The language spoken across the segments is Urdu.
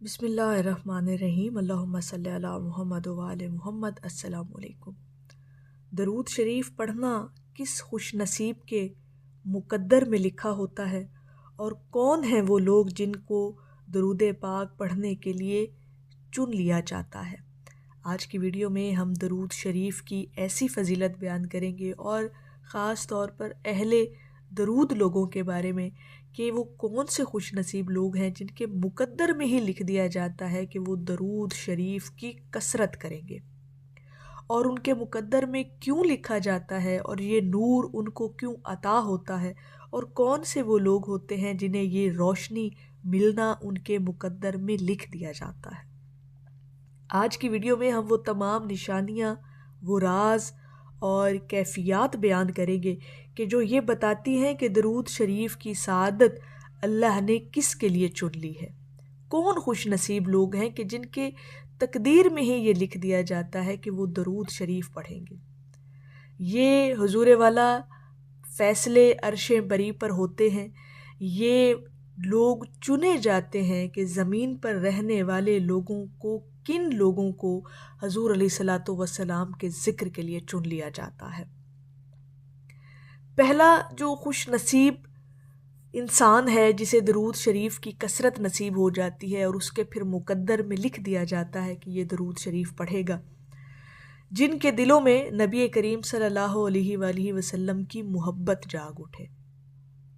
بسم اللہ الرحمن الرحیم، اللہم صلی علی محمد و آل محمد۔ السلام علیکم۔ درود شریف پڑھنا کس خوش نصیب کے مقدر میں لکھا ہوتا ہے، اور کون ہیں وہ لوگ جن کو درود پاک پڑھنے کے لیے چن لیا جاتا ہے؟ آج کی ویڈیو میں ہم درود شریف کی ایسی فضیلت بیان کریں گے، اور خاص طور پر اہل درود لوگوں کے بارے میں کہ وہ کون سے خوش نصیب لوگ ہیں جن کے مقدر میں ہی لکھ دیا جاتا ہے کہ وہ درود شریف کی کثرت کریں گے، اور ان کے مقدر میں کیوں لکھا جاتا ہے، اور یہ نور ان کو کیوں عطا ہوتا ہے، اور کون سے وہ لوگ ہوتے ہیں جنہیں یہ روشنی ملنا ان کے مقدر میں لکھ دیا جاتا ہے۔ آج کی ویڈیو میں ہم وہ تمام نشانیاں، وہ راز اور کیفیات بیان کریں گے کہ جو یہ بتاتی ہیں کہ درود شریف کی سعادت اللہ نے کس کے لیے چن لی ہے۔ کون خوش نصیب لوگ ہیں کہ جن کے تقدیر میں ہی یہ لکھ دیا جاتا ہے کہ وہ درود شریف پڑھیں گے۔ یہ حضور والا فیصلے عرش بری پر ہوتے ہیں۔ یہ لوگ چنے جاتے ہیں کہ زمین پر رہنے والے لوگوں کو، کن لوگوں کو حضور علیہ الصلوۃ والسلام کے ذکر کے لیے چن لیا جاتا ہے۔ پہلا جو خوش نصیب انسان ہے جسے درود شریف کی کثرت نصیب ہو جاتی ہے، اور اس کے پھر مقدر میں لکھ دیا جاتا ہے کہ یہ درود شریف پڑھے گا، جن کے دلوں میں نبی کریم صلی اللہ علیہ وآلہ وسلم کی محبت جاگ اٹھے۔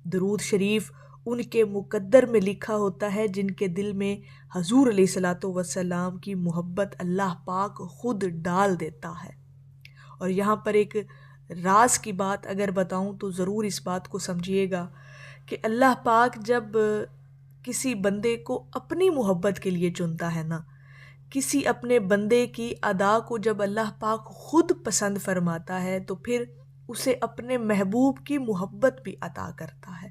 درود شریف ان کے مقدر میں لکھا ہوتا ہے جن کے دل میں حضور علیہ الصلوۃ والسلام کی محبت اللہ پاک خود ڈال دیتا ہے۔ اور یہاں پر ایک راز کی بات اگر بتاؤں تو ضرور اس بات کو سمجھیے گا کہ اللہ پاک جب کسی بندے کو اپنی محبت کے لیے چنتا ہے نا، کسی اپنے بندے کی ادا کو جب اللہ پاک خود پسند فرماتا ہے تو پھر اسے اپنے محبوب کی محبت بھی عطا کرتا ہے۔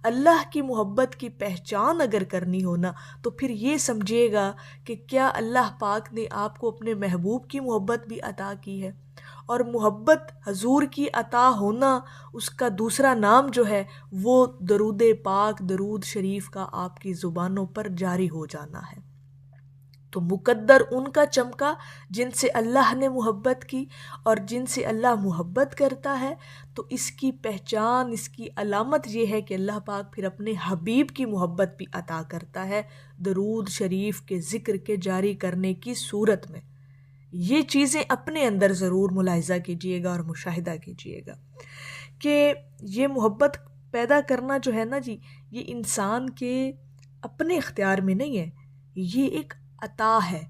اللہ کی محبت کی پہچان اگر کرنی ہونا تو پھر یہ سمجھیے گا کہ کیا اللہ پاک نے آپ کو اپنے محبوب کی محبت بھی عطا کی ہے، اور محبت حضور کی عطا ہونا اس کا دوسرا نام جو ہے وہ درود پاک، درود شریف کا آپ کی زبانوں پر جاری ہو جانا ہے۔ تو مقدر ان کا چمکا جن سے اللہ نے محبت کی، اور جن سے اللہ محبت کرتا ہے تو اس کی پہچان، اس کی علامت یہ ہے کہ اللہ پاک پھر اپنے حبیب کی محبت بھی عطا کرتا ہے درود شریف کے ذکر کے جاری کرنے کی صورت میں۔ یہ چیزیں اپنے اندر ضرور ملاحظہ کیجئے گا اور مشاہدہ کیجئے گا کہ یہ محبت پیدا کرنا جو ہے نا جی، یہ انسان کے اپنے اختیار میں نہیں ہے، یہ ایک عطا ہے،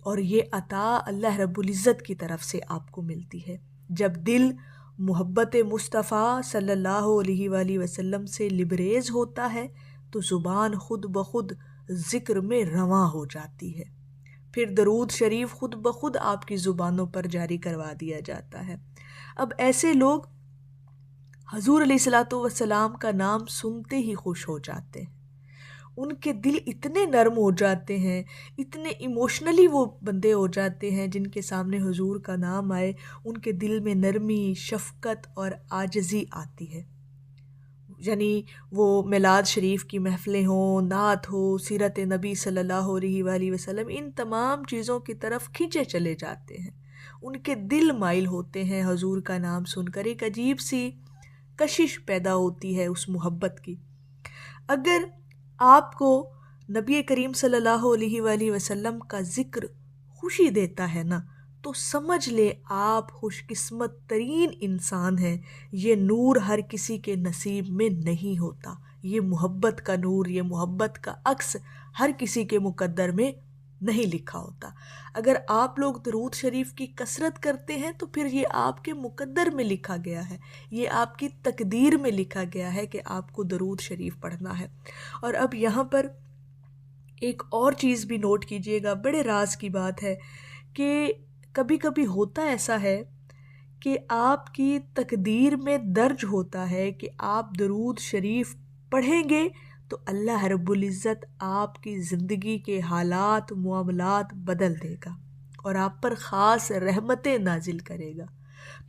اور یہ عطا اللہ رب العزت کی طرف سے آپ کو ملتی ہے۔ جب دل محبت مصطفیٰ صلی اللہ علیہ وآلہ وسلم سے لبریز ہوتا ہے تو زبان خود بخود ذکر میں رواں ہو جاتی ہے، پھر درود شریف خود بخود آپ کی زبانوں پر جاری کروا دیا جاتا ہے۔ اب ایسے لوگ حضور علیہ الصلوۃ والسلام کا نام سنتے ہی خوش ہو جاتے ہیں، ان کے دل اتنے نرم ہو جاتے ہیں، اتنے ایموشنلی وہ بندے ہو جاتے ہیں جن کے سامنے حضور کا نام آئے ان کے دل میں نرمی، شفقت اور عاجزی آتی ہے۔ یعنی وہ میلاد شریف کی محفلیں ہوں، نعت ہو، سیرت نبی صلی اللہ علیہ وآلہ وسلم، ان تمام چیزوں کی طرف کھینچے چلے جاتے ہیں، ان کے دل مائل ہوتے ہیں حضور کا نام سن کر، ایک عجیب سی کشش پیدا ہوتی ہے اس محبت کی۔ اگر آپ کو نبی کریم صلی اللہ علیہ وآلہ وسلم کا ذکر خوشی دیتا ہے نا تو سمجھ لے آپ خوش قسمت ترین انسان ہیں۔ یہ نور ہر کسی کے نصیب میں نہیں ہوتا، یہ محبت کا نور، یہ محبت کا عکس ہر کسی کے مقدر میں نہیں لکھا ہوتا۔ اگر آپ لوگ درود شریف کی کثرت کرتے ہیں تو پھر یہ آپ کے مقدر میں لکھا گیا ہے، یہ آپ کی تقدیر میں لکھا گیا ہے کہ آپ کو درود شریف پڑھنا ہے۔ اور اب یہاں پر ایک اور چیز بھی نوٹ کیجئے گا، بڑے راز کی بات ہے کہ کبھی کبھی ہوتا ایسا ہے کہ آپ کی تقدیر میں درج ہوتا ہے کہ آپ درود شریف پڑھیں گے تو اللہ رب العزت آپ کی زندگی کے حالات، معاملات بدل دے گا اور آپ پر خاص رحمتیں نازل کرے گا۔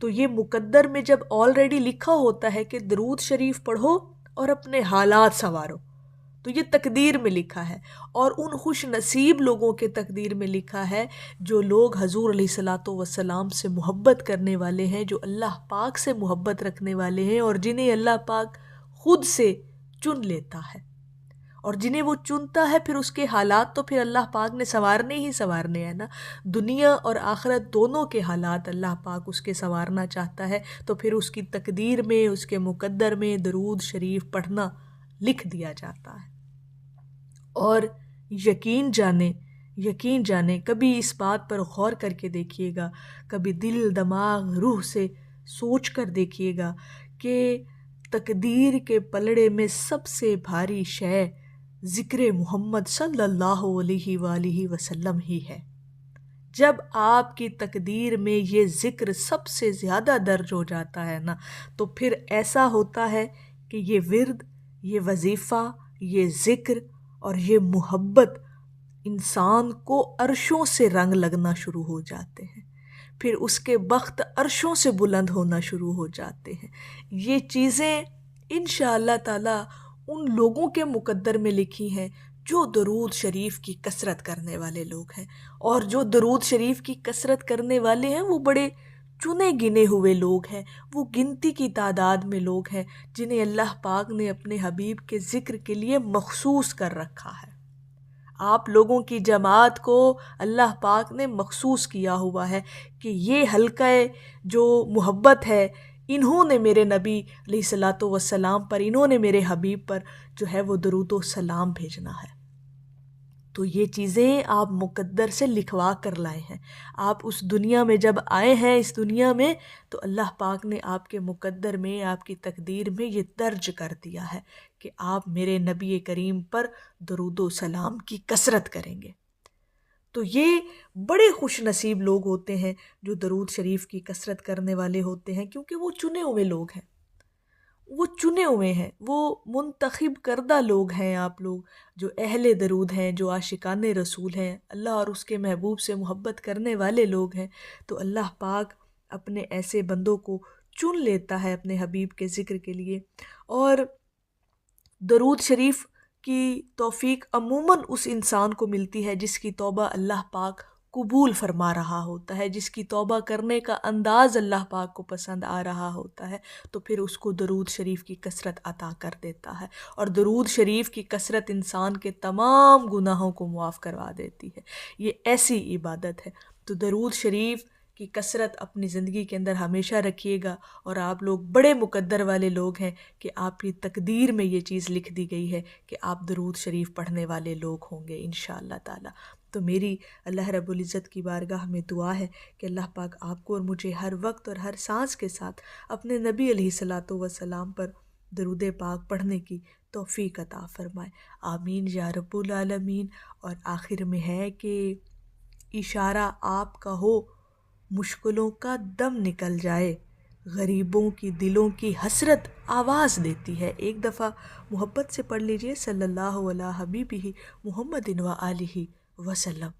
تو یہ مقدر میں جب آلریڈی لکھا ہوتا ہے کہ درود شریف پڑھو اور اپنے حالات سنوارو، تو یہ تقدیر میں لکھا ہے، اور ان خوش نصیب لوگوں کے تقدیر میں لکھا ہے جو لوگ حضور علیہ الصلاۃ والسلام سے محبت کرنے والے ہیں، جو اللہ پاک سے محبت رکھنے والے ہیں، اور جنہیں اللہ پاک خود سے چن لیتا ہے، اور جنہیں وہ چنتا ہے پھر اس کے حالات تو پھر اللہ پاک نے سنوارنے ہی سنوارنے ہیں نا، دنیا اور آخرت دونوں کے حالات اللہ پاک اس کے سنوارنا چاہتا ہے، تو پھر اس کی تقدیر میں، اس کے مقدر میں درود شریف پڑھنا لکھ دیا جاتا ہے۔ اور یقین جانیں کبھی اس بات پر غور کر کے دیکھیے گا، کبھی دل دماغ روح سے سوچ کر دیکھیے گا کہ تقدیر کے پلڑے میں سب سے بھاری شے ذکر محمد صلی اللہ علیہ وآلہ وسلم ہی ہے۔ جب آپ کی تقدیر میں یہ ذکر سب سے زیادہ درج ہو جاتا ہے نا، تو پھر ایسا ہوتا ہے کہ یہ ورد، یہ وظیفہ، یہ ذکر اور یہ محبت انسان کو عرشوں سے رنگ لگنا شروع ہو جاتے ہیں، پھر اس کے بخت عرشوں سے بلند ہونا شروع ہو جاتے ہیں۔ یہ چیزیں انشاءاللہ تعالی ان لوگوں کے مقدر میں لکھی ہیں جو درود شریف کی کثرت کرنے والے لوگ ہیں، اور جو درود شریف کی کثرت کرنے والے ہیں وہ بڑے چنے گنے ہوئے لوگ ہیں، وہ گنتی کی تعداد میں لوگ ہیں جنہیں اللہ پاک نے اپنے حبیب کے ذکر کے لیے مخصوص کر رکھا ہے۔ آپ لوگوں کی جماعت کو اللہ پاک نے مخصوص کیا ہوا ہے کہ یہ حلقہ جو محبت ہے، انہوں نے میرے نبی علیہ الصلاۃ والسلام پر، انہوں نے میرے حبیب پر جو ہے وہ درود و سلام بھیجنا ہے۔ تو یہ چیزیں آپ مقدر سے لکھوا کر لائے ہیں۔ آپ اس دنیا میں جب آئے ہیں، اس دنیا میں، تو اللہ پاک نے آپ کے مقدر میں، آپ کی تقدیر میں یہ درج کر دیا ہے کہ آپ میرے نبی کریم پر درود و سلام کی کثرت کریں گے۔ تو یہ بڑے خوش نصیب لوگ ہوتے ہیں جو درود شریف کی کثرت کرنے والے ہوتے ہیں، کیونکہ وہ چنے ہوئے لوگ ہیں، وہ چنے ہوئے ہیں، وہ منتخب کردہ لوگ ہیں، آپ لوگ جو اہل درود ہیں، جو عاشقان رسول ہیں، اللہ اور اس کے محبوب سے محبت کرنے والے لوگ ہیں۔ تو اللہ پاک اپنے ایسے بندوں کو چن لیتا ہے اپنے حبیب کے ذکر کے لیے، اور درود شریف کی توفیق عموماً اس انسان کو ملتی ہے جس کی توبہ اللہ پاک قبول فرما رہا ہوتا ہے، جس کی توبہ کرنے کا انداز اللہ پاک کو پسند آ رہا ہوتا ہے، تو پھر اس کو درود شریف کی کثرت عطا کر دیتا ہے، اور درود شریف کی کثرت انسان کے تمام گناہوں کو معاف کروا دیتی ہے۔ یہ ایسی عبادت ہے، تو درود شریف کی کثرت اپنی زندگی کے اندر ہمیشہ رکھیے گا، اور آپ لوگ بڑے مقدر والے لوگ ہیں کہ آپ کی تقدیر میں یہ چیز لکھ دی گئی ہے کہ آپ درود شریف پڑھنے والے لوگ ہوں گے انشاءاللہ تعالی۔ تو میری اللہ رب العزت کی بارگاہ میں دعا ہے کہ اللہ پاک آپ کو اور مجھے ہر وقت اور ہر سانس کے ساتھ اپنے نبی علیہ الصلاۃ والسلام پر درود پاک پڑھنے کی توفیق عطا فرمائے، آمین یا رب العالمین۔ اور آخر میں ہے کہ اشارہ آپ کا ہو، مشکلوں کا دم نکل جائے، غریبوں کی دلوں کی حسرت آواز دیتی ہے۔ ایک دفعہ محبت سے پڑھ لیجئے، صلی اللہ علیہ حبیبہ محمد و آلہ وسلم۔